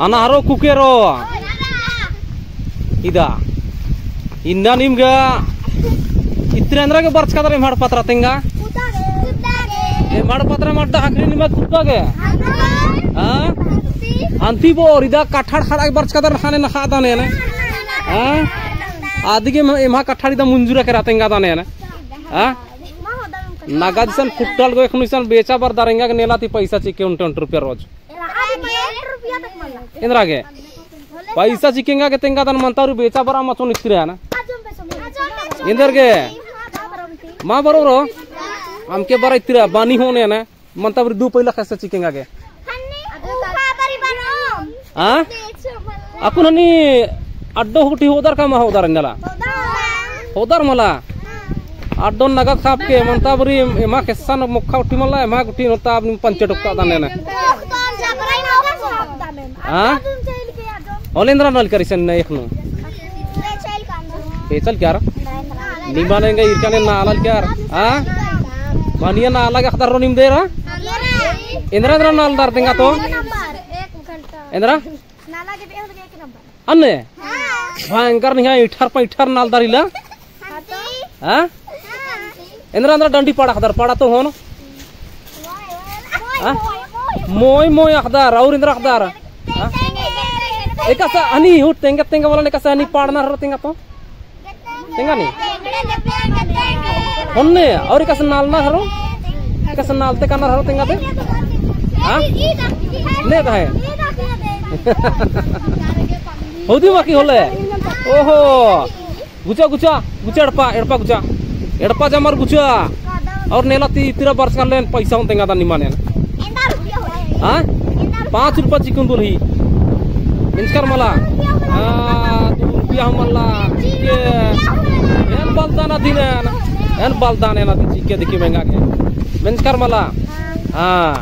ಅನಾರೋ ಕುಕೇರೋ ಇದ ಇಂದ ನಿಮ್ಗ ಇತ್ರ ಅಂದ್ರಾಗ ಬರ್ಸ್ಕದ್ರ ಮಾಡಪತ್ರ ತಿಂಗ ಮಾಡಪತ್ರ ಮಾಡ್ದ ಹಾಕ್ರಿ ನಿಮ್ಮ ಕುಟ್ಟಾಗೆ ಅಂತಿಬೋರ್ ಇದ ಕಟ್ಟಾಡ್ ಹಾಡಾಗಿ ಬರ್ಸ್ಕದ್ರ ಹಾನೆ ಹಾದಾನೆ ಅದಕ್ಕೆ ಎಮಾ ಕಟ್ಟಾಡಿದ ಮುಂಜೂರ ಕರ ತಿಂಗ ಅದಾನೆ नागादिसन कुट्टल गो एखनुसन बेचा बर दारेंगा के नेलाती पैसा चिके 29 रुपया रोज इंद्रागे पैसा चिकेंगा के तेंगा दन मंतारु बेचा बरा मचो निस्त्रे ना इंदरगे मा बरोरो हमके बरा इत्रा बानी होने ना मंताबर दू पहिला खस्ता चिकेंगा के हां अकुन हनी अड्डो हुटी होदार का मा होदार अंगला होदार मला अड्डोन नगद खाप के मनता बरी एमा केसान मुखा उठी मला एमा गुटी नता अपनी पंचे टुक्का दाने ने हां ओलेंद्र नल करिसन ने एकनु पेचल क्या निमानेंगे इरकाने नालल क्या हां मानिया नाला के खतर निम दे रा इंद्रा इंद्रा नाल दार देंगा तो इंद्रा नाला के 1 नंबर अन्ने भयंकर नहीं इठर पे इठर नाल दारिला हां इंद्रा अंदर डंडी पड़ा खदर पड़ा तो होन मोय मोय खदर और इंद्रा खदर एकसा अनि हुट तेंगे तेंगे वाला ने कसा अनि पाड़ना हर तेंगा तो तेंगा नहीं होन्ने और कसा नालना हरो कसा नालते काना हरो तेंगा ते हां ने है होदी बाकी होले ओहो गुचा गुचा गुचा एड़पा गुचा एड़पा जमर गुचा और नेलाती तीरा बरस कर लेन पैसा हों तेंगा दानी माने हां 5 रुपया चिकन बोली इंस्कर मला 2 रुपया मला चिके एन बलदाना दिने एन बलदाने ना चिके देखि महंगा के इंस्कर मला हां